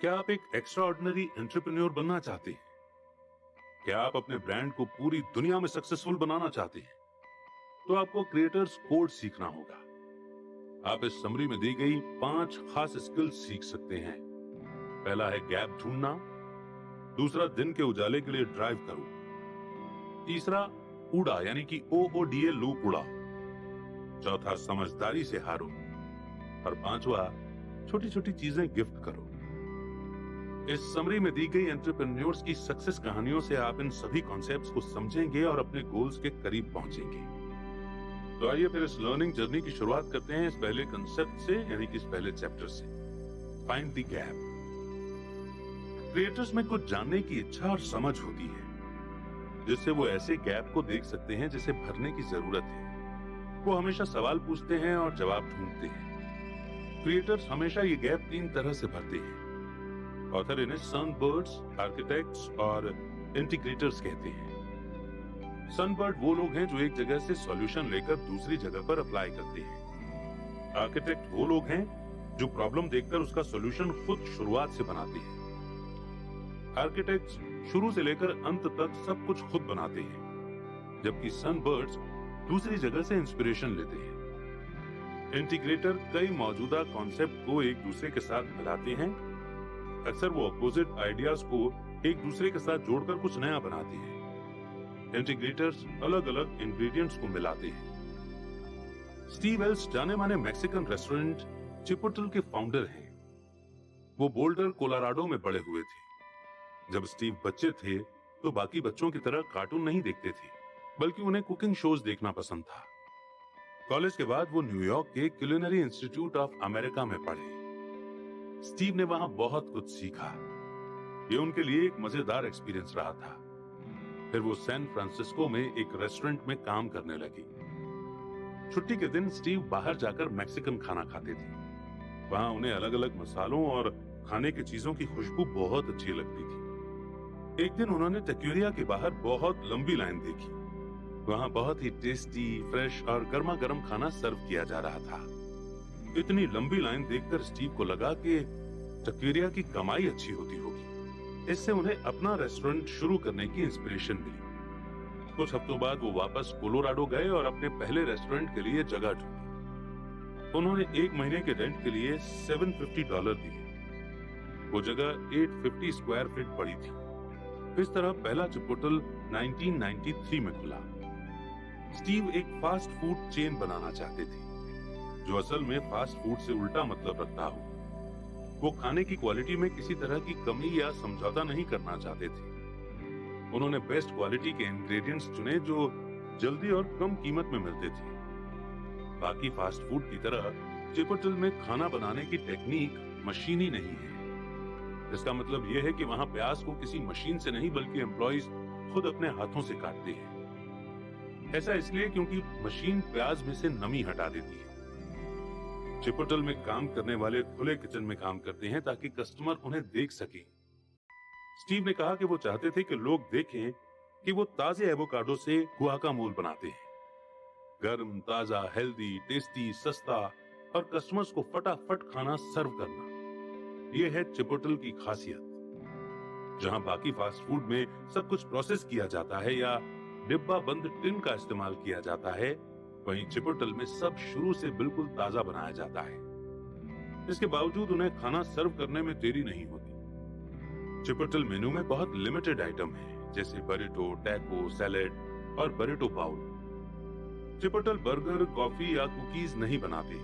क्या आप एक एक्स्ट्रा ऑर्डिनरी एंटरप्रेन्योर बनना चाहते हैं? क्या आप अपने ब्रांड को पूरी दुनिया में सक्सेसफुल बनाना चाहते हैं? तो आपको क्रिएटर्स कोड सीखना होगा। आप इस समरी में दी गई 5 खास स्किल्स सीख सकते हैं। पहला है गैप ढूंढना। दूसरा, दिन के उजाले के लिए ड्राइव करो। तीसरा, उड़ा यानी कि OODA लूप उड़ाओ। चौथा, समझदारी से हारो। और पांचवा, छोटी छोटी चीजें गिफ्ट करो। इस समरी में दी गई एंटरप्रेन्योर्स की सक्सेस कहानियों से आप इन सभी कॉन्सेप्ट्स को समझेंगे और अपने गोल्स के करीब पहुंचेंगे। तो आइए फिर इस लर्निंग जर्नी की शुरुआत करते हैं इस पहले कंसेप्ट से, यानी कि इस पहले चैप्टर से, फाइंड द गैप। क्रिएटर्स में कुछ जानने की इच्छा और समझ होती है, जिससे वो ऐसे गैप को देख सकते हैं जिसे भरने की जरूरत है। वो हमेशा सवाल पूछते हैं और जवाब ढूंढते हैं। क्रिएटर्स हमेशा ये गैप 3 तरह से भरते हैं। ऑथर इन्हें सनबर्ड्स, आर्किटेक्ट्स और इंटीग्रेटर्स कहते हैं। सनबर्ड वो लोग हैं जो एक जगह से सॉल्यूशन लेकर दूसरी जगह पर अप्लाई करते हैं। आर्किटेक्ट वो लोग हैं जो प्रॉब्लम देखकर उसका सॉल्यूशन खुद शुरुआत से बनाते हैं। आर्किटेक्ट्स शुरू से लेकर अंत तक सब कुछ खुद बनाते हैं, जबकि सनबर्ड्स दूसरी जगह से इंस्पिरेशन लेते हैं। इंटीग्रेटर कई मौजूदा कॉन्सेप्ट को एक दूसरे के साथ मिलाते हैं। अक्सर वो अपोजिट आइडियाज को एक दूसरे के साथ जोड़कर कुछ नया बनाते हैं। इंटीग्रेटर्स अलग अलग इंग्रेडिएंट्स को मिलाते हैं। स्टीव एल्स जाने माने मैक्सिकन रेस्टोरेंट चिपोटल के फाउंडर हैं। वो बोल्डर, कोलोराडो में बड़े हुए थे। जब स्टीव बच्चे थे तो बाकी बच्चों की तरह कार्टून नहीं देखते थे, बल्कि उन्हें कुकिंग शोज देखना पसंद था। कॉलेज के बाद वो न्यूयॉर्क के क्यूलिनरी इंस्टीट्यूट ऑफ अमेरिका में पढ़े। स्टीव ने वहां बहुत कुछ सीखा। ये उनके लिए एक मजेदार एक्सपीरियंस रहा था। फिर वो सैन फ्रांसिस्को में एक रेस्टोरेंट में काम करने लगी। छुट्टी के दिन स्टीव बाहर जाकर मैक्सिकन खाना खाते थे। वहां उन्हें अलग अलग मसालों और खाने की चीजों की खुशबू बहुत अच्छी लगती थी। एक दिन उन्होंने टक्यूरिया के बाहर बहुत लंबी लाइन देखी। वहां बहुत ही टेस्टी, फ्रेश और गर्मा गर्म खाना सर्व किया जा रहा था। इतनी लंबी लाइन देखकर स्टीव को लगा कि टक्यूरिया की कमाई अच्छी होती होगी। इससे उन्हें अपना रेस्टोरेंट शुरू करने की इंस्पिरेशन मिली। कुछ हफ्तों बाद वो वापस कोलोराडो गए और अपने पहले रेस्टोरेंट के लिए जगह ढूंढी। उन्होंने 1 महीने के रेंट के लिए $750 दिए। वो जगह 850 स्क्वायर फीट बड़ी थी। इस तरह पहला चिपोटल 1993 में खुला। स्टीव एक फास्ट फूड चेन बनाना चाहते थे, जो असल में फास्ट फूड से उल्टा मतलब रखता हो। वो खाने की क्वालिटी में किसी तरह की कमी या समझौता नहीं करना चाहते थे। उन्होंने बेस्ट क्वालिटी के इंग्रेडिएंट्स चुने जो जल्दी और कम कीमत में मिलते थे। बाकी फास्ट फूड की तरह चिपोटल में खाना बनाने की टेक्निक मशीनी नहीं है। इसका मतलब यह है कि वहां प्याज को किसी मशीन से नहीं, बल्कि एम्प्लॉइज खुद अपने हाथों से काटते हैं। ऐसा इसलिए क्योंकि मशीन प्याज में से नमी हटा देती है। चिपोटल में काम करने वाले खुले किचन में काम करते हैं ताकि कस्टमर उन्हें देख सके। स्टीव ने कहा कि वो चाहते थे कि लोग देखें कि वो ताजे एवोकाडो से गुआकामोल बनाते हैं। गर्म, ताजा, हेल्दी, टेस्टी, सस्ता और कस्टमर्स को फटाफट खाना सर्व करना, ये है चिपोटल की खासियत। जहां बाकी फास्ट फूड में सब कुछ प्रोसेस किया जाता है या डिब्बा बंद टिन का इस्तेमाल किया जाता है, वहीं चिपोटल में सब शुरू से बिल्कुल ताजा बनाया जाता है। इसके बावजूद उन्हें खाना सर्व करने में देरी नहीं होती। चिपोटल मेनू में बहुत लिमिटेड आइटम है, जैसे बरिटो, टैको, सैलेड और बरिटो बाउल। चिपोटल बर्गर, कॉफी या कुकीज नहीं बनाते,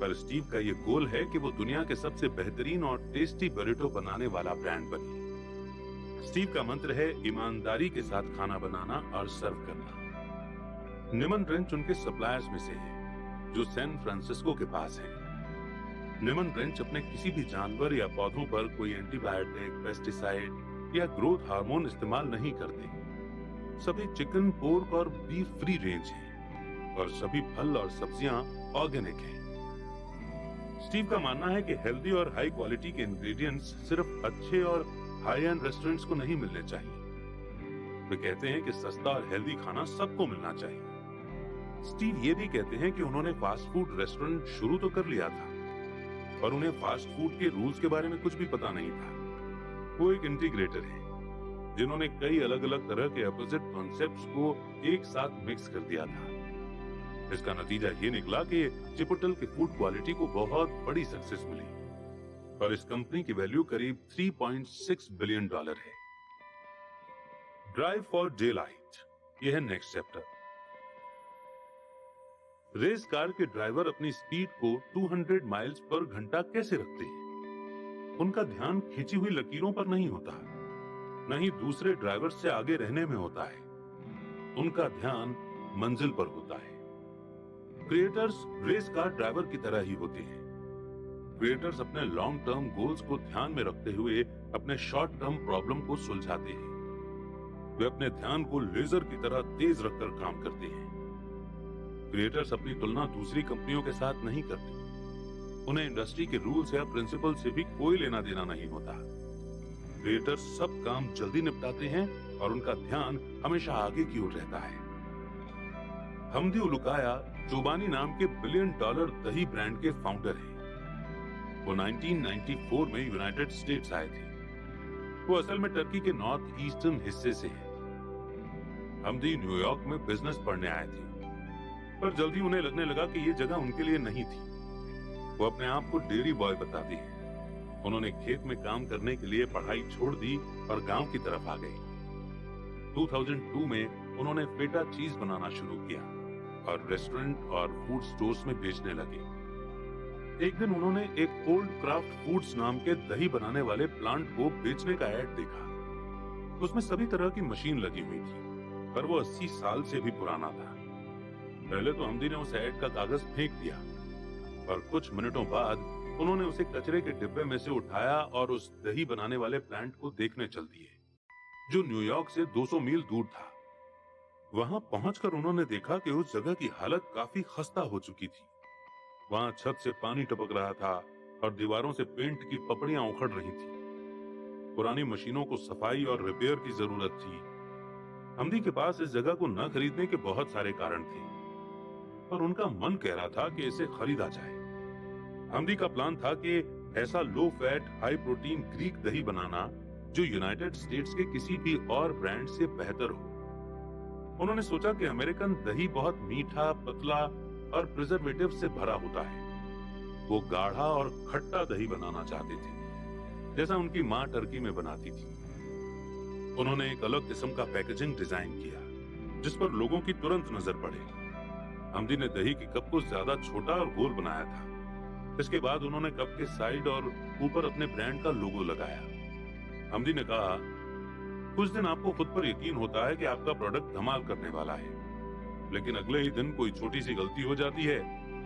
पर स्टीव का ये गोल है कि वो दुनिया के सबसे बेहतरीन और टेस्टी बरिटो बनाने वाला ब्रांड बने। स्टीव का मंत्र है ईमानदारी के साथ खाना बनाना और सर्व करना। निमन रेंच उनके सप्लायर्स में से है, जो सैन फ्रांसिस्को के पास है। निमन रेंच अपने किसी भी जानवर या पौधों पर कोई एंटीबायोटिक, पेस्टिसाइड या ग्रोथ हार्मोन इस्तेमाल नहीं करते। सभी चिकन, पोर्क और बीफ फ्री रेंज हैं, और सभी फल और सब्जियां ऑर्गेनिक हैं। स्टीव का मानना है कि हेल्दी और हाई क्वालिटी के इंग्रेडिएंट्स सिर्फ अच्छे और हाई एंड रेस्टोरेंट्स को नहीं मिलने चाहिए। वे कहते हैं कि सस्ता और हेल्दी खाना सबको मिलना चाहिए। स्टीव ये भी कहते हैं कि उन्होंने फास्ट फूड रेस्टोरेंट शुरू तो कर लिया था, पर उन्हें फास्ट फूड के रूल्स के बारे में कुछ भी पता नहीं था। वो एक इंटीग्रेटर है जिन्होंने कई अलग अलग तरह के अपोजिट कॉन्सेप्ट्स को एक साथ मिक्स कर दिया था। इसका नतीजा ये निकला कि चिपोटल की फूड क्वालिटी को बहुत बड़ी सक्सेस मिली और इस कंपनी की वैल्यू करीब $3.6 बिलियन है। ड्राइव फॉर डे लाइट, यह है नेक्स्ट चैप्टर। रेस कार के ड्राइवर अपनी स्पीड को 200 माइल्स पर घंटा कैसे रखते हैं? उनका ध्यान खींची हुई लकीरों पर नहीं होता, न ही दूसरे ड्राइवर से आगे रहने में होता है। उनका ध्यान मंजिल पर होता है। क्रिएटर्स रेस कार ड्राइवर की तरह ही होते हैं। क्रिएटर्स अपने लॉन्ग टर्म गोल्स को ध्यान में रखते हुए अपने शॉर्ट टर्म प्रॉब्लम को सुलझाते हैं। वे अपने ध्यान को लेजर की तरह तेज रखकर काम करते हैं। क्रिएटर्स अपनी तुलना दूसरी कंपनियों के साथ नहीं करते। उन्हें इंडस्ट्री के रूल्स या प्रिंसिपल से भी कोई लेना देना नहीं होता। क्रिएटर्स सब काम जल्दी निपटाते हैं और उनका ध्यान हमेशा आगे की ओर रहता है। हमदी उलुकाया चोबानी नाम के $1 बिलियन दही ब्रांड के फाउंडर हैं। वो 1994 में यूनाइटेड स्टेट्स आए थे। वो असल में टर्की के नॉर्थ ईस्टर्न हिस्से से हैं। हमदी न्यूयॉर्क में बिजनेस पढ़ने आए थे, पर जल्दी उन्हें लगने लगा कि ये जगह उनके लिए नहीं थी। वो अपने आप को डेयरी बॉय बताते हैं। उन्होंने खेत में काम करने के लिए पढ़ाई छोड़ दी और गांव की तरफ आ गए। 2002 में उन्होंने फेटा चीज बनाना शुरू किया और रेस्टोरेंट और फूड स्टोर्स में बेचने लगे। एक दिन उन्होंने एक ओल्ड क्राफ्ट फूड्स नाम के दही बनाने वाले प्लांट को बेचने का ऐड देखा। उसमें सभी तरह की मशीन लगी हुई थी, पर वो 80 साल से भी पुराना था। पहले तो हमदी ने उस ऐड का कागज फेंक दिया, और कुछ मिनटों बाद उन्होंने उसे कचरे के डिब्बे में से उठाया और उस दही बनाने वाले प्लांट को देखने चल दिए, जो न्यूयॉर्क से 200 मील दूर था। वहां पहुंचकर उन्होंने देखा कि उस जगह की हालत काफी खस्ता हो चुकी थी। वहां छत से पानी टपक रहा था और दीवारों से पेंट की पपड़ियां उखड़ रही थी। पुरानी मशीनों को सफाई और रिपेयर की जरूरत थी। हमदी के पास इस जगह को न खरीदने के बहुत सारे कारण थे, पर उनका मन कह रहा था कि इसे खरीदा जाए। हमदी का प्लान था कि ऐसा low fat high protein Greek दही बनाना जो यूनाइटेड स्टेट्स के किसी भी और ब्रांड से बेहतर हो। उन्होंने सोचा कि अमेरिकन दही बहुत मीठा, पतला और प्रिजर्वेटिव से भरा होता है। वो गाढ़ा और खट्टा दही बनाना चाहते थे, जैसा उनकी माँ टर्की में बनाती थी। उन्होंने एक अलग किस्म का पैकेजिंग डिजाइन किया, जिस पर लोगों की तुरंत नजर पड़े। हमदी ने दही की कप को ज्यादा छोटा और गोल बनाया था। इसके बाद उन्होंने कप के साइड और ऊपर अपने ब्रांड का लोगो लगाया। हमदी ने कहा, कुछ दिन आपको खुद पर यकीन होता है कि आपका प्रोडक्ट धमाल करने वाला है, लेकिन अगले ही दिन कोई छोटी सी गलती हो जाती है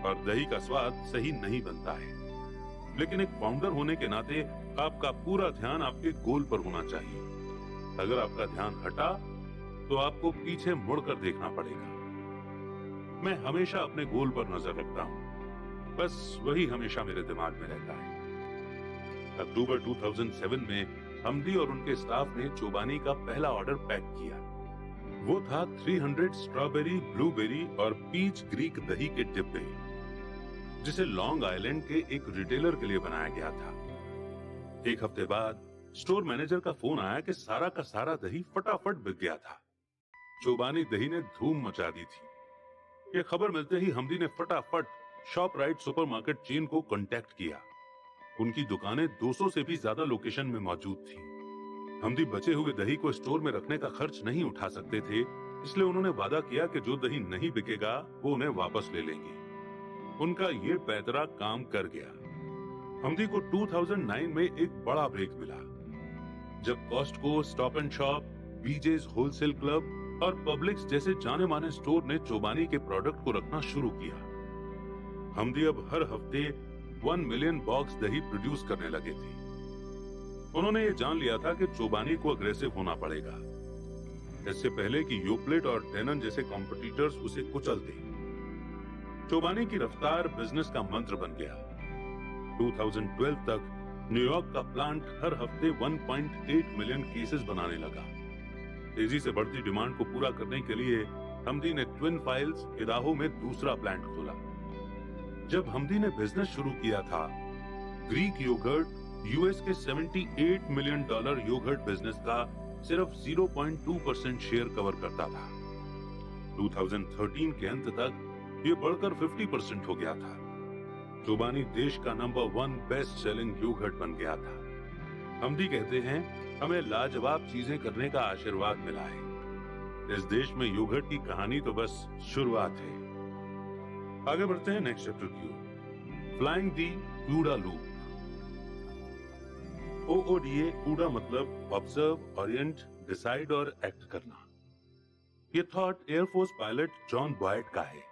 और दही का स्वाद सही नहीं बनता है। लेकिन एक फाउंडर होने के नाते आपका पूरा ध्यान आपके गोल पर होना चाहिए। अगर आपका ध्यान हटा तो आपको पीछे मुड़कर देखना पड़ेगा। मैं हमेशा अपने गोल पर नजर रखता हूँ, बस वही हमेशा मेरे दिमाग में रहता है। अक्टूबर 2007 में हमदी और उनके स्टाफ ने चोबानी का पहला ऑर्डर पैक किया। वो था 300 स्ट्रॉबेरी, ब्लूबेरी और पीच ग्रीक दही के डिब्बे, जिसे लॉन्ग आइलैंड के एक रिटेलर के लिए बनाया गया था। एक हफ्ते बाद स्टोर मैनेजर का फोन आया कि सारा का सारा दही फटाफट बिक गया था। चोबानी दही ने धूम मचा दी थी। ये खबर मिलते ही हमदी ने फटाफट शॉपराइट सुपरमार्केट चेन को कांटेक्ट किया। उनकी दुकानें 200 से भी ज्यादा लोकेशन में मौजूद थी। हमदी बचे हुए दही को स्टोर में रखने का खर्च नहीं उठा सकते थे, इसलिए उन्होंने वादा किया कि जो दही नहीं बिकेगा वो उन्हें वापस ले लेंगे। उनका ये पैतरा काम कर गया। हमदी को 2009 में एक बड़ा ब्रेक मिला, जब Costco, Stop and Shop, BJ's Wholesale Club और पब्लिक्स जैसे जाने माने स्टोर ने चोबानी के प्रोडक्ट को रखना शुरू किया। हमदी अब हर हफ्ते 1 मिलियन बॉक्स दही प्रोड्यूस करने लगे थे। उन्होंने ये जान लिया था कि चोबानी को अग्रेसिव होना पड़ेगा, इससे पहले कि योप्लेट और डेनन जैसे कॉम्पिटिटर्स उसे कुचलते। चोबानी की रफ्तार बिजनेस का मंत्र बन गया। 2012 तक न्यूयॉर्क का प्लांट हर हफ्ते 1.8 मिलियन केसेस बनाने लगा। तेजी से बढ़ती डिमांड को पूरा करने के लिए हमदी ने ट्विन फाइल्स, इदाहो में दूसरा प्लांट खोला। जब हमदी ने बिजनेस शुरू किया था ग्रीक योगर्ट यूएस के $78 मिलियन योगर्ट बिजनेस का सिर्फ 0.2% शेयर कवर करता था। 2013 के अंत तक ये बढ़कर 50% हो गया था। चोबानी देश का नंबर 1 बेस्ट सेलिंग योगर्ट बन गया था। हम भी कहते हैं हमें लाजवाब चीजें करने का आशीर्वाद मिला है। इस देश में योगर्ट की कहानी तो बस शुरुआत है। आगे बढ़ते हैं नेक्स्ट चैप्टर की ओर। Flying the OODA loop. OODA OODA मतलब ऑब्जर्व, ओरिएंट, डिसाइड और एक्ट करना। ये thought air force pilot John Boyd का है।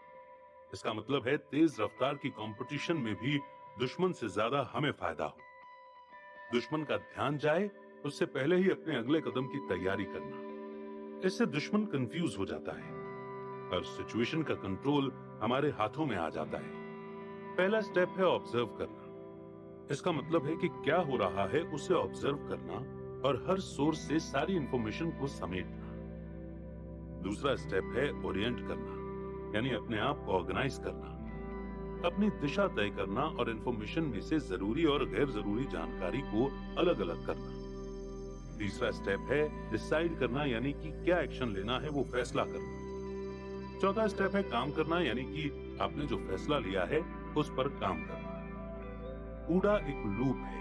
इसका मतलब है तेज रफ्तार की कंपटीशन में भी दुश्मन से ज्यादा हमें फायदा हो। दुश्मन का ध्यान जाए उससे पहले ही अपने अगले कदम की तैयारी करना। इससे दुश्मन कंफ्यूज हो जाता है और सिचुएशन का कंट्रोल हमारे हाथों में आ जाता है। पहला स्टेप है ऑब्जर्व करना। इसका मतलब है कि क्या हो रहा है उसे ऑब्जर्व करना और हर सोर्स से सारी इंफॉर्मेशन को समेटना। दूसरा स्टेप है ओरिएंट करना, यानी अपने आप को ऑर्गेनाइज करना, अपनी दिशा तय करना और इंफॉर्मेशन में से जरूरी और गैर जरूरी जानकारी को अलग अलग करना। तीसरा स्टेप है डिसाइड करना, यानी कि क्या एक्शन लेना है वो फैसला करना। चौथा स्टेप है काम करना, यानी कि आपने जो फैसला लिया है उस पर काम करना। ऊडा एक लूप है।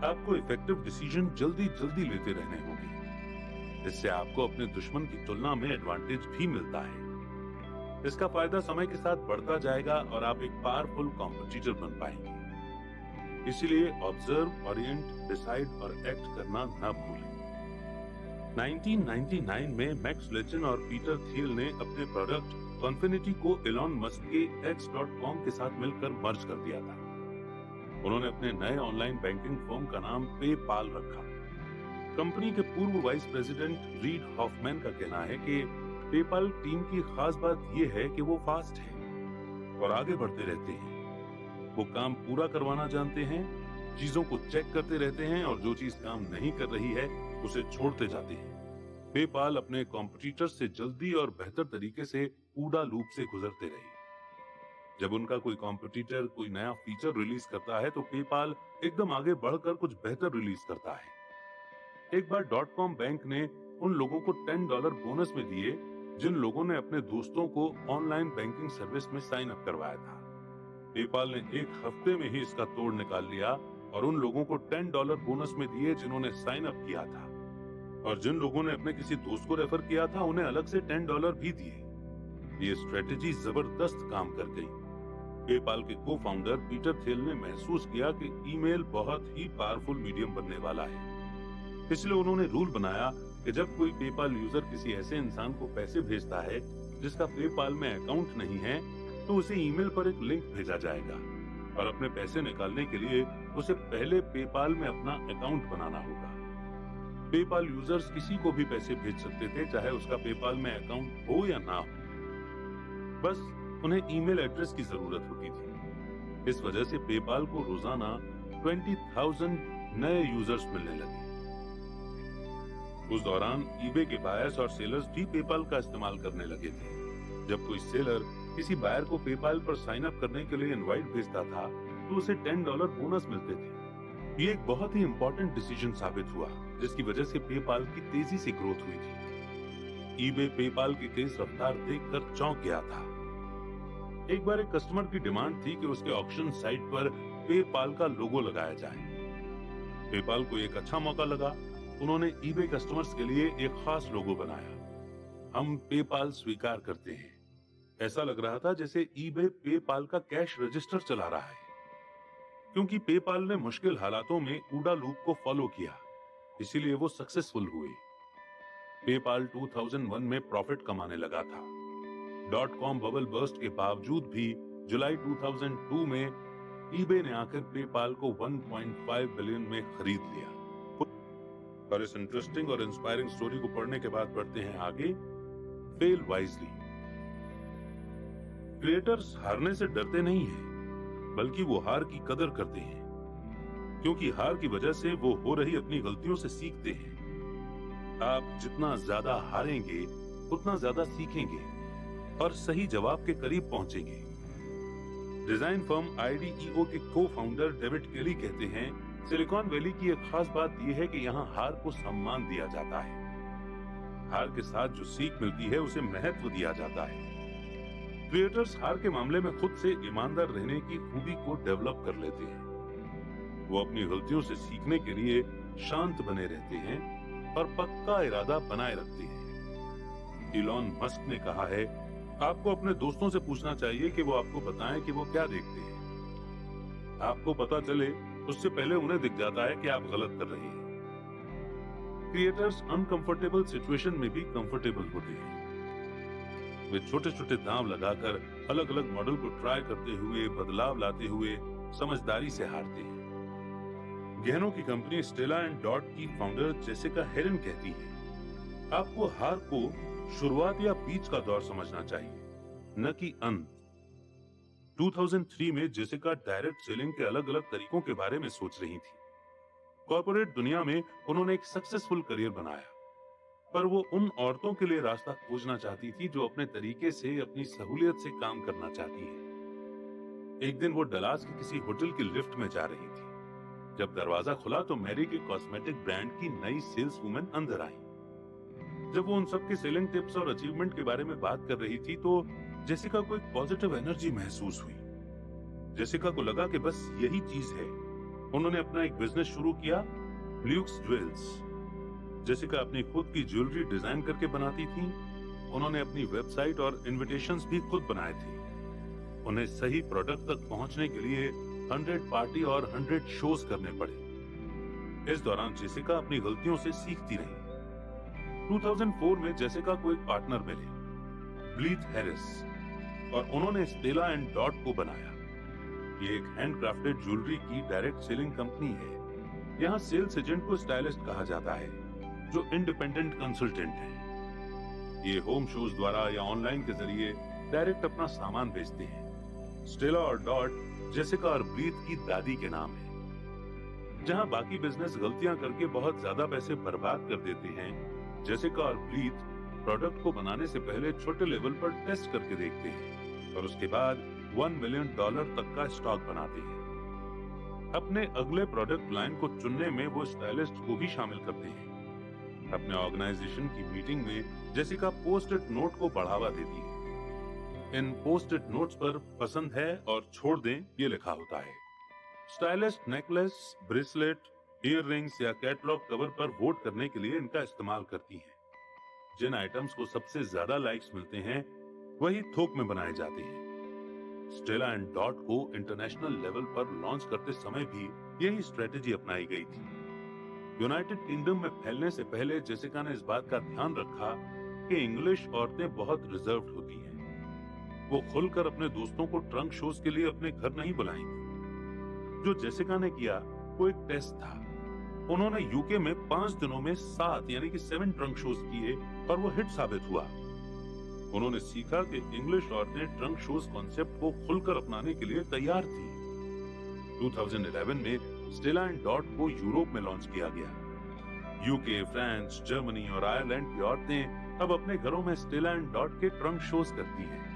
आपको इफेक्टिव डिसीजन जल्दी जल्दी लेते रहने होंगे। इससे आपको अपने दुश्मन की तुलना में एडवांटेज भी मिलता है। इसका फायदा समय के साथ बढ़ता जाएगा और आप एक पावरफुल कॉम्पिटिटर बन पाएंगे। इसीलिए ऑब्जर्व, ओरिएंट, डिसाइड और एक्ट करना ना भूलें। 1999 में मैक्स लेचिन और पीटर थियल ने अपने प्रोडक्ट कॉन्फिनिटी को एलॉन मस्क के X.com के साथ मिलकर मर्ज कर दिया था। उन्होंने अपने नए ऑनलाइन बैंकिंग फर्म का नाम पेपाल रखा। कंपनी के पूर्व वाइस प्रेसिडेंट रीड हॉफमैन का कहना है कि पेपाल टीम की खास बात यह है कि वो फास्ट है और आगे बढ़ते रहते हैं। वो काम पूरा करवाना जानते हैं, चीजों को चेक करते रहते हैं और जो चीज काम नहीं कर रही है उसे छोड़ते जाते हैं। पेपाल अपने कॉम्पिटिटर से जल्दी और बेहतर तरीके से ऊडा लूप से गुजरते रहे। जब उनका कोई कॉम्पिटिटर कोई नया फीचर रिलीज करता है तो पेपाल एकदम आगे बढ़कर कुछ बेहतर रिलीज करता है। एक बार .com बैंक ने उन लोगों को $10 बोनस में दिए जिन लोगों ने अपने दोस्तों को ऑनलाइन बैंकिंग सर्विस में साइन अप करवाया था। पेपाल ने एक हफ्ते में ही इसका तोड़ निकाल लिया और उन लोगों को $10 बोनस में दिए जिन्होंने साइन अप किया था, और जिन लोगों ने अपने किसी दोस्त को रेफर किया था उन्हें अलग से $10 भी दिए। ये स्ट्रेटेजी जबरदस्त काम कर गई। पेपाल के को फाउंडर पीटर थियल ने महसूस किया कि ईमेल बहुत ही पावरफुल मीडियम बनने वाला है। इसलिए उन्होंने रूल बनाया कि जब कोई पेपाल यूजर किसी ऐसे इंसान को पैसे भेजता है जिसका पेपाल में अकाउंट नहीं है तो उसे ईमेल पर एक लिंक भेजा जाएगा और अपने पैसे निकालने के लिए उसे पहले पेपाल में अपना अकाउंट बनाना होगा। पेपाल यूजर्स किसी को भी पैसे भेज सकते थे, चाहे उसका पेपाल में अकाउंट हो या ना हो, बस उन्हें ईमेल एड्रेस की जरूरत होती थी। इस वजह से पेपाल को रोजाना 20,000 नए यूजर्स मिलने लगे। उस दौरान ईबे के बायर्स और सेलर्स भी पेपाल का इस्तेमाल करने लगे थे। जब कोई सेलर किसी बायर को पेपाल पर साइन अप करने के लिए इनवाइट भेजता था तो उसे $10 बोनस मिलते थे। ये एक बहुत ही इंपॉर्टेंट डिसीजन साबित हुआ जिसकी वजह से पेपाल की तेजी से ग्रोथ हुई थी। ईबे पेपाल की तेज रफ्तार देखकर चौंक गया था। एक बार एक कस्टमर की डिमांड थी कि उसके ऑक्शन साइट पर पेपाल का लोगो लगाया जाए। पेपाल को एक अच्छा मौका लगा। उन्होंने ईबे कस्टमर्स के लिए एक खास लोगो बनाया। हम पेपाल स्वीकार करते हैं। ऐसा लग रहा था जैसे ईबे पेपाल का कैश रजिस्टर चला रहा है, क्योंकि पेपाल ने मुश्किल हालातों में ऊडा लूप को फॉलो किया, इसीलिए वो सक्सेसफुल हुए। पेपाल 2001 में प्रॉफिट कमाने लगा था। .com बबल बर्स्ट के बावजूद भी जुलाई 2002 में ईबे ने आकर पेपाल को 1.5 बिलियन में खरीद लिया। और इस इंटरेस्टिंग और इंस्पायरिंग स्टोरी को पढ़ने के बाद बढ़ते हैं आगे। Fail wisely. क्रिएटर्स हारने से डरते नहीं हैं, बल्कि वो हार की कदर करते हैं, क्योंकि हार की वजह से वो हो रही अपनी गलतियों से सीखते हैं। आप जितना ज्यादा हारेंगे उतना ज्यादा सीखेंगे और सही जवाब के करीब पहुंचेंगे। डिजाइन फर्म आईडीईओ के को फाउंडर डेविड केली कहते हैं, सिलिकॉन वैली की एक खास बात यह है कि यहाँ हार को सम्मान दिया जाता है। हार के साथ जो सीख मिलती है उसे महत्व दिया जाता है। क्रिएटर्स हार के मामले में खुद से ईमानदार रहने की खूबी को डेवलप कर लेते हैं। वो अपनी गलतियों से सीखने के लिए शांत बने रहते हैं और पक्का इरादा बनाए रखते हैं। इलॉन मस्क ने कहा है, आपको अपने दोस्तों से पूछना चाहिए कि वो आपको बताएं कि वो क्या देखते हैं। आपको पता चले उससे पहले उन्हें दिख जाता है कि आप गलत कर रहे हैं। क्रिएटर्स अनकंफर्टेबल सिचुएशन में भी कंफर्टेबल होते हैं। वे छोटे छोटे दांव लगाकर अलग अलग मॉडल को ट्राई करते हुए, बदलाव लाते हुए समझदारी से हारते हैं। गहनों की कंपनी स्टेला एंड डॉट की फाउंडर जेसिका हेरन कहती है, आपको हार को शुरुआत या बीच का दौर समझना चाहिए, न कि अंत। 2003 में जेसिका डायरेक्ट सेलिंग के अलग अलग तरीकों के बारे में सोच रही थी। कॉर्पोरेट दुनिया में उन्होंने एक सक्सेसफुल करियर बनाया, पर वो उन औरतों के लिए रास्ता खोजना चाहती थी जो अपने तरीके से, अपनी सहूलियत से काम करना चाहती है। एक दिन वो डलास के किसी होटल की लिफ्ट में जा रही थी। जब दरवाजा खुला तो मैरी के कॉस्मेटिक ब्रांड की नई सेल्स वुमेन अंदर आई। जब वो उन सबके सेलिंग टिप्स और अचीवमेंट के बारे में बात कर रही थी तो जेसिका को एक पॉजिटिव एनर्जी महसूस हुई। जेसिका को लगा कि बस यही चीज है। उन्होंने अपना एक बिजनेस शुरू किया, ल्यूक्स ज्वेल्स। जेसिका अपनी खुद की ज्वेलरी डिजाइन करके बनाती थी। उन्होंने अपनी वेबसाइट और इनविटेशंस भी खुद बनाए थे। उन्हें सही प्रोडक्ट तक पहुंचने के लिए 100 पार्टी और 100 शोज करने पड़े। इस दौरान जेसिका अपनी गलतियों से सीखती रही। 2004 में जेसिका को एक पार्टनर मिले, ब्लीथ हैरिस, और उन्होंने स्टेला एंड डॉट को बनाया। ये एक हैंडक्राफ्टेड ज्वेलरी की डायरेक्ट सेलिंग कंपनी है। यहाँ सेल्स एजेंट को स्टाइलिस्ट कहा जाता है, जो इंडिपेंडेंट कंसल्टेंट है। ये होम शोज द्वारा या ऑनलाइन के जरिए डायरेक्ट अपना सामान बेचते हैं। स्टेला और डॉट जेसिका और ब्लीथ की दादी के नाम है। जहां बाकी बिजनेस गलतियां करके बहुत ज्यादा पैसे बर्बाद कर देते हैं, जेसिका और ब्लीथ प्रोडक्ट को बनाने से पहले छोटे लेवल पर टेस्ट करके देखते हैं और उसके बाद $1 मिलियन तक का स्टॉक बनाते हैं। अपने अगले प्रोडक्ट लाइन को चुनने में वो स्टाइलिस्ट को भी शामिल करते हैं। अपने ऑर्गेनाइजेशन की मीटिंग में जेसिका पोस्ट इट नोट को बढ़ावा देती है। इन पोस्ट इट नोट्स पर पसंद है और छोड़ दें ये लिखा होता है। स्टाइलिस्ट नेकलेस, ब्रेसलेट, ईयररिंग्स या कैटलॉग कवर पर वोट करने के लिए इनका इस्तेमाल करती हैं। जिन आइटम्स को सबसे ज्यादा लाइक्स मिलते हैं वही थोक में बनाए जाते हैं। स्टेला एंड डॉट को इंटरनेशनल लेवल पर लॉन्च करते समय भी यही स्ट्रेटेजी अपनाई गई थी। यूनाइटेड किंगडम में फैलने से पहले जेसिका ने इस बात का ध्यान रखा कि इंग्लिश औरतें बहुत रिजर्व्ड होती हैं। वो खुलकर अपने दोस्तों को ट्रंक शोज के लिए अपने घर नहीं बुलाएंगी। जो जेसिका ने किया वो एक टेस्ट था। उन्होंने यूके में 5 दिनों में 7 यानी कि 7 ट्रंक शोज किए और वो हिट साबित हुआ। उन्होंने सीखा कि इंग्लिश औरतें ट्रंक शोज कॉन्सेप्ट को खुलकर अपनाने के लिए तैयार थी। 2011 में स्टेला एंड डॉट को यूरोप में लॉन्च किया गया। यूके, फ्रांस, जर्मनी और आयरलैंड की औरतें अब अपने घरों में स्टेला एंड डॉट के ट्रंक शोज करती हैं।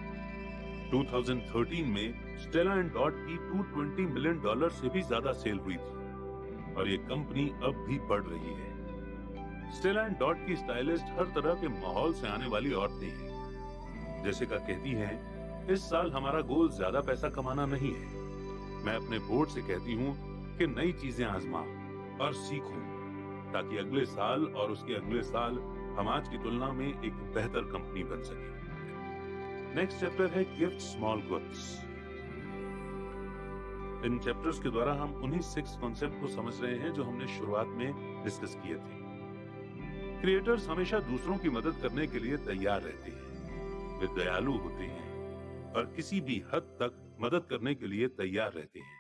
2013 में स्टेला एंड डॉट की $220 मिलियन से भी ज्यादा सेल हुई थी और ये कंपनी अब भी बढ़ रही है। स्टेला एंड डॉट की स्टाइलिस्ट हर तरह के माहौल से आने वाली औरतें हैं। जेसिका कहती हैं, इस साल हमारा गोल ज्यादा पैसा कमाना नहीं है। मैं अपने बोर्ड से कहती हूँ कि नई चीजें आजमाओ और सीखो, ताकि अगले साल और उसके अगले साल हम आज की तुलना में एक बेहतर कंपनी बन सके। नेक्स्ट चैप्टर है गिफ्ट स्मॉल गुड्स। इन चैप्टर्स के द्वारा हम उन्हीं 6 कॉन्सेप्ट को समझ रहे हैं जो हमने शुरुआत में डिस्कस किए थे। क्रिएटर्स हमेशा दूसरों की मदद करने के लिए तैयार रहते हैं। वे दयालु होते हैं और किसी भी हद तक मदद करने के लिए तैयार रहते हैं।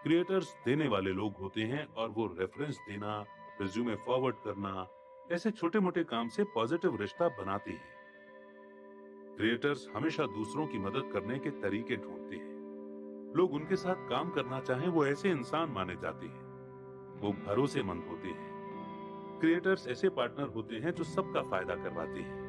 क्रिएटर्स देने वाले लोग होते हैं और वो रेफरेंस देना, रिज्यूमे फॉरवर्ड करना, ऐसे छोटे मोटे काम से पॉजिटिव रिश्ता बनाते हैं। क्रिएटर्स हमेशा दूसरों की मदद करने के तरीके ढूंढते हैं। लोग उनके साथ काम करना चाहें वो ऐसे इंसान माने जाते हैं। वो भरोसेमंद होते हैं। क्रिएटर्स ऐसे पार्टनर होते हैं जो सबका फायदा करवाते हैं।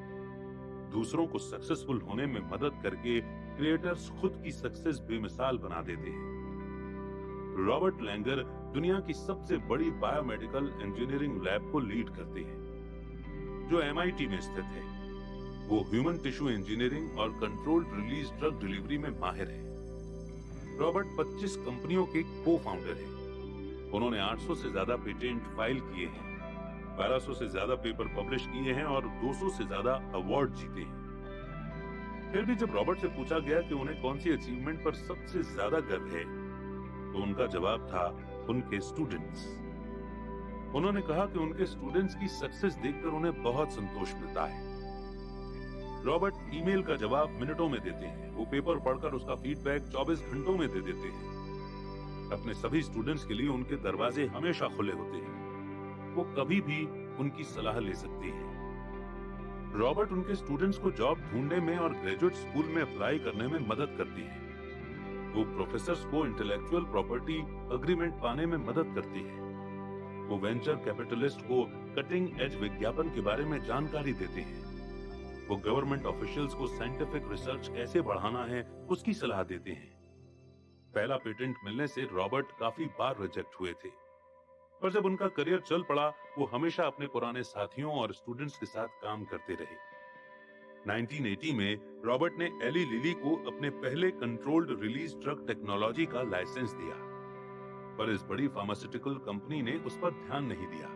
दूसरों को सक्सेसफुल होने में मदद करके क्रिएटर्स खुद की सक्सेस बेमिसाल बना देते हैं। रॉबर्ट लैंगर दुनिया की सबसे बड़ी बायोमेडिकल इंजीनियरिंग लैब को लीड करते हैं, जो MIT में स्थित है। वो ह्यूमन टिश्यू इंजीनियरिंग और कंट्रोल्ड रिलीज ड्रग डिलीवरी में माहिर है। रॉबर्ट 25 कंपनियों के को-फाउंडर हैं। उन्होंने 800 से ज्यादा पेटेंट फाइल किए हैं, 1200 से ज्यादा पेपर पब्लिश किए हैं और 200 से ज्यादा अवार्ड जीते हैं। फिर भी जब रॉबर्ट से पूछा गया कि उन्हें कौन सी अचीवमेंट पर सबसे ज्यादा गर्व है, तो उनका जवाब था उनके स्टूडेंट्स। उन्होंने कहा कि उनके स्टूडेंट्स की सक्सेस देखकर उन्हें बहुत संतोष मिलता है। रॉबर्ट ईमेल का जवाब मिनटों में देते हैं। वो पेपर पढ़कर उसका फीडबैक 24 घंटों में दे देते हैं। अपने सभी स्टूडेंट्स के लिए उनके दरवाजे हमेशा खुले होते हैं। वो कभी भी उनकी सलाह ले सकते हैं। रॉबर्ट उनके स्टूडेंट्स को जॉब ढूंढने में और ग्रेजुएट स्कूल में अप्लाई करने में मदद करते हैं। वो प्रोफेसर्स को इंटेलेक्चुअल प्रॉपर्टी एग्रीमेंट पाने में मदद करती है। वो वेंचर कैपिटलिस्ट को कटिंग एज विज्ञापन के बारे में जानकारी देते हैं। वो गवर्नमेंट ऑफिशियल्स को साइंटिफिक रिसर्च कैसे बढ़ाना है उसकी सलाह देते हैं। पहला पेटेंट मिलने से रॉबर्ट काफी बार रिजेक्ट हुए थे, पर जब उनका करियर चल पड़ा, वो हमेशा अपने पुराने साथियों और स्टूडेंट्स के साथ काम करते रहे। 1980 में रॉबर्ट ने एली लिली को अपने पहले कंट्रोल्ड रिलीज ड्रग टेक्नोलॉजी का लाइसेंस दिया, पर इस बड़ी फार्मास्यूटिकल कंपनी ने उस पर ध्यान नहीं दिया।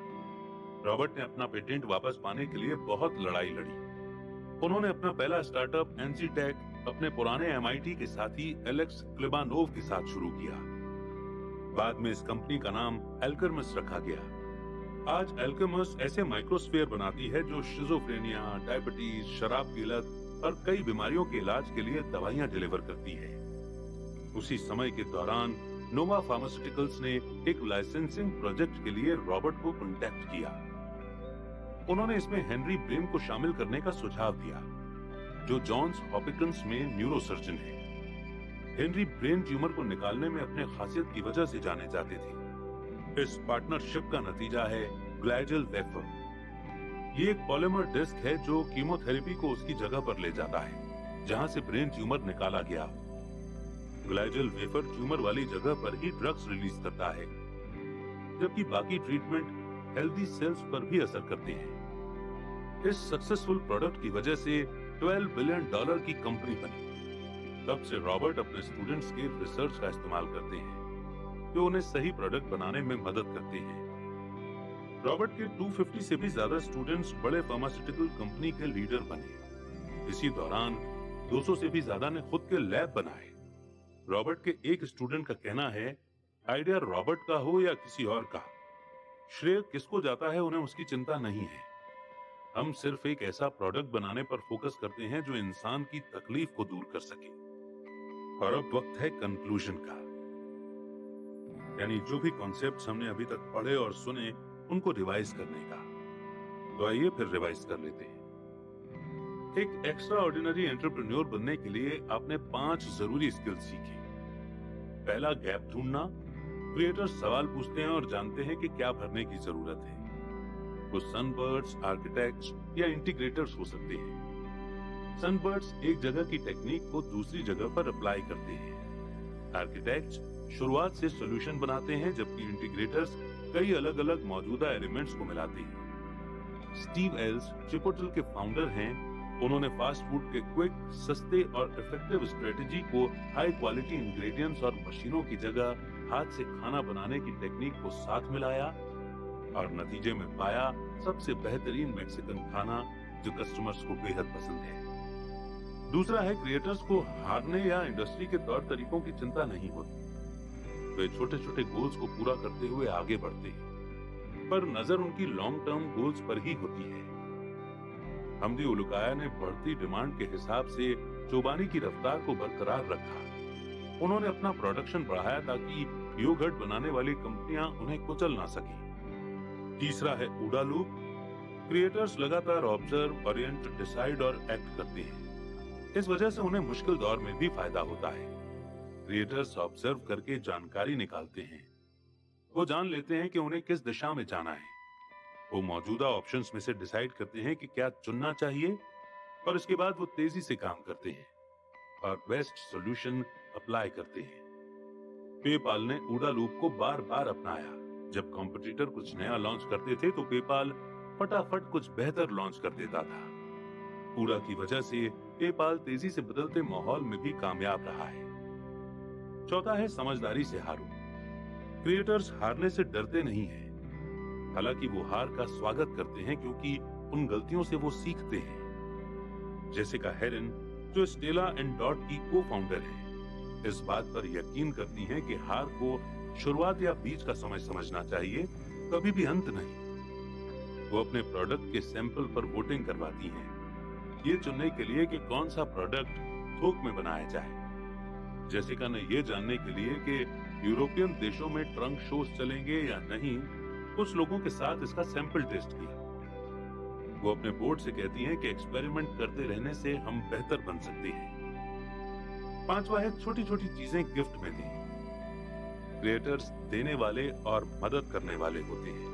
रॉबर्ट ने अपना पेटेंट वापस पाने के लिए बहुत लड़ाई लड़ी। उन्होंने अपना पहला स्टार्टअप एनसीटेक अपने पुराने MIT के साथी एलेक्स क्लिबानोव के साथ शुरू किया। बाद में इस कंपनी का नाम एल्केमिस्ट रखा गया। आज एल्केमिस्ट ऐसे माइक्रोस्फीयर बनाती है जो शिजोफ्रेनिया, डायबिटीज, शराब की लत और कई बीमारियों के इलाज के लिए दवाइयां डिलीवर करती है। उसी समय के दौरान नोवा फार्मास्यूटिकल्स ने एक लाइसेंसिंग प्रोजेक्ट के लिए रॉबर्ट को कॉन्टैक्ट किया। उन्होंने इसमें हेनरी ब्रेन को शामिल करने का सुझाव दिया, जो जॉन्स हॉपिकिंस में न्यूरोसर्जन है। हेनरी ब्रेन ट्यूमर को निकालने में अपने खासियत की वजह से जाने जाते थे। इस पार्टनरशिप का नतीजा है ग्लाइडल वेफर। ये एक पॉलीमर डिस्क है जो कीमोथेरेपी को उसकी जगह पर ले जाता है जहां से ब्रेन ट्यूमर निकाला गया। ग्लाइडल वेफर ट्यूमर वाली जगह पर ही ड्रग्स रिलीज करता है, जबकि बाकी ट्रीटमेंट हेल्दी सेल्स पर भी असर करते हैं। इस सक्सेसफुल प्रोडक्ट की वजह से $12 बिलियन की कंपनी बनी। तब से रॉबर्ट अपने स्टूडेंट्स के रिसर्च का इस्तेमाल करते हैं, जो उन्हें सही प्रोडक्ट बनाने में मदद करते हैं। रॉबर्ट के 250 से भी ज्यादा स्टूडेंट्स बड़े फार्मास्यूटिकल कंपनी के लीडर बने। इसी दौरान 200 से भी ज्यादा ने खुद के लैब बनाए। रॉबर्ट के एक स्टूडेंट का कहना है, आइडिया रॉबर्ट का हो या किसी और का, श्रेय किसको जाता है उन्हें उसकी चिंता नहीं है। हम सिर्फ एक ऐसा प्रोडक्ट बनाने पर फोकस करते हैं जो इंसान की तकलीफ को दूर कर सके। और अब वक्त है कंक्लूजन का, यानी जो भी कॉन्सेप्ट्स हमने अभी तक पढ़े और सुने उनको रिवाइज करने का। तो आइए फिर रिवाइज कर लेते हैं। एक एक्स्ट्रा ऑर्डिनरी एंटरप्रेन्योर बनने के लिए आपने 5 जरूरी स्किल्स सीखे। पहला, गैप ढूंढना। क्रिएटर्स सवाल पूछते हैं और जानते हैं कि क्या भरने की जरूरत है। वो सनबर्ड्स, आर्किटेक्ट्स या इंटीग्रेटर्स हो सकते हैं। सनबर्ड्स एक जगह की टेक्निक को दूसरी जगह पर अप्लाई करते हैं। आर्किटेक्ट्स शुरुआत से सॉल्यूशन बनाते हैं, जबकि इंटीग्रेटर्स कई अलग अलग मौजूदा एलिमेंट्स को मिलाते हैं। स्टीव एल्स चिपोटल के फाउंडर हैं। उन्होंने फास्ट फूड के क्विक, सस्ते और इफेक्टिव स्ट्रेटेजी को हाई क्वालिटी इंग्रेडिएंट्स और मशीनों की जगह हाथ से खाना बनाने की टेक्निक को साथ मिलाया और नतीजे में पाया सबसे बेहतरीन मैक्सिकन खाना जो कस्टमर्स को बेहद पसंद है। दूसरा है, क्रिएटर्स को हारने या इंडस्ट्री के तौर तरीकों की चिंता नहीं होती। वे छोटे छोटे गोल्स को पूरा करते हुए आगे बढ़ते हैं, पर नजर उनकी लॉन्ग टर्म गोल्स पर ही होती है। हमदी उलुकाया ने बढ़ती डिमांड के हिसाब से चोबानी की रफ्तार को बरकरार रखा। उन्होंने अपना प्रोडक्शन बढ़ाया ताकि योगर्ट बनाने वाली कंपनियां उन्हें कुचल ना सके। तीसरा है ऊडा लूप। क्रिएटर्स लगातार ऑब्जर्व, ओरिएंट, डिसाइड और एक्ट करते हैं। इस वजह से उन्हें मुश्किल दौर में भी फायदा होता है। क्रिएटर्स ऑब्जर्व करके जानकारी निकालते हैं। वो जान लेते हैं कि उन्हें किस दिशा में जाना है। वो मौजूदा ऑप्शंस में से डिसाइड करते हैं कि क्या चुनना चाहिए और इसके बाद वो तेजी से काम करते हैं। और बेस्ट सॉल्यूशन अप्लाई करते हैं। पेपाल ने ऊडा लूप को बार बार अपनाया। जब कॉम्पिटिटर कुछ नया लॉन्च करते थे तो पेपाल फटाफट कुछ बेहतर लॉन्च कर देता था। ऊडा की वजह से पेपाल तेजी से बदलते माहौल में भी कामयाब रहा है। चौथा है समझदारी से हारो। क्रिएटर्स हारने से डरते नहीं हैं। हालांकि वो हार का स्वागत करते हैं क्योंकि उन गलतियों से वो सीखते हैं। जेसिका हेरन, जो स्टेला एंड डॉट की को-फाउंडर है, इस बात पर यकीन करती हैं कि हार को शुरुआत या बीच का समय समझना चाहिए, कभी भी अंत नहीं। वो अपने प्रोडक्ट के सैंपल पर वोटिंग करवाती हैं, ये चुनने के लिए कि कौन सा प्रोडक्ट थोक में बनाया जाए। जेसिका ने यह जानने के लिए कि यूरोपियन देशों में ट्रंक शोज चलेंगे या नहीं, कुछ लोगों के साथ इसका सैंपल टेस्ट किया। वो अपने बोर्ड से कहती हैं कि एक्सपेरिमेंट करते रहने से हम बेहतर बन सकते हैं। पांचवा है छोटी छोटी चीजें गिफ्ट में दें। क्रिएटर्स देने वाले और मदद करने वाले होते हैं।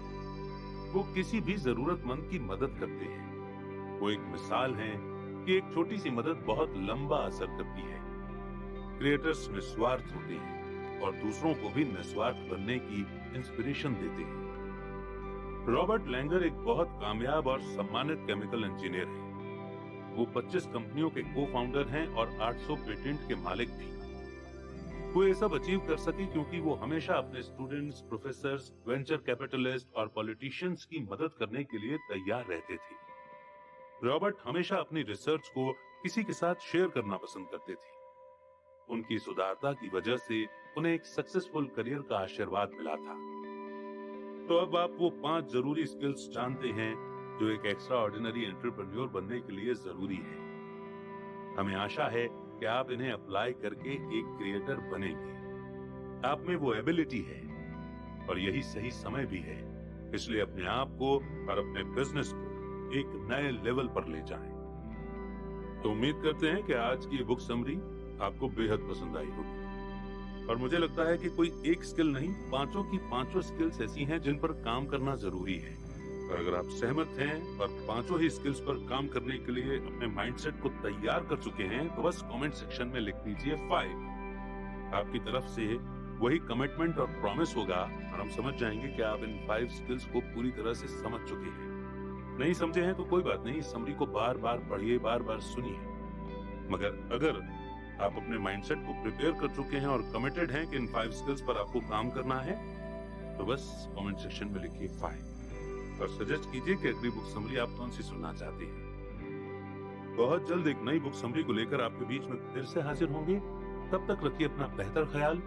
वो किसी भी जरूरतमंद की मदद करते हैं। वो एक मिसाल है कि एक छोटी सी मदद बहुत लंबा असर करती है। क्रिएटर्स निस्वार्थ होते हैं और दूसरों को भी निस्वार्थ बनने की इंस्पिरेशन देते हैं। रॉबर्ट लैंगर एक बहुत कामयाब और सम्मानित केमिकल इंजीनियर है। वो 25 कंपनियों के को-फाउंडर हैं और 800 पेटेंट के मालिक भी। वो ये सब अचीव कर सके क्योंकि वो हमेशा अपने स्टूडेंट्स, प्रोफेसर्स, वेंचर कैपिटलिस्ट और पॉलिटिशियंस की मदद करने के लिए तैयार रहते थे। रॉबर्ट हमेशा अपनी रिसर्च को किसी के साथ शेयर करना पसंद करते थे। उनकी इस उदारता की वजह से उन्हें एक सक्सेसफुल करियर का आशीर्वाद मिला था। तो अब आप वो 5 जरूरी स्किल्स जानते हैं जो एक एक्स्ट्रा ऑर्डिनरी एंटरप्रेन्योर बनने के लिए जरूरी है। हमें आशा है कि आप इन्हें अप्लाई करके एक क्रिएटर बनेंगे। आप में वो एबिलिटी है और यही सही समय भी है, इसलिए अपने आप को और अपने बिजनेस को एक नए लेवल पर ले जाएं। तो उम्मीद करते हैं कि आज की बुक समरी आपको बेहद पसंद आई होगी और मुझे लगता है कि कोई एक स्किल नहीं, पांचों की पांचों स्किल्स ऐसी हैं जिन पर काम करना जरूरी है। और अगर आप सहमत हैं और पांचों ही स्किल्स पर काम करने के लिए अपने माइंडसेट को तैयार कर चुके हैं तो बस कमेंट सेक्शन में लिख दीजिए 5। आपकी तरफ से वही कमिटमेंट और प्रॉमिस होगा और हम समझ जाएंगे कि आप इन 5 स्किल्स को पूरी तरह से समझ चुके हैं। नहीं समझे हैं तो कोई बात नहीं, इस समरी को बार बार पढ़िए, बार बार सुनिए। मगर अगर आप अपने माइंडसेट को प्रिपेयर कर चुके हैं और कमिटेड हैं कि इन 5 स्किल्स पर आपको काम करना है तो बस कमेंट सेक्शन में लिखिए 5 और सजेस्ट कीजिए कि अगली बुक समरी आप कौन सी सुनना चाहते हैं। बहुत जल्द एक नई बुक समरी को लेकर आपके बीच में फिर से हाजिर होंगे। तब तक रखिए अपना बेहतर ख्याल।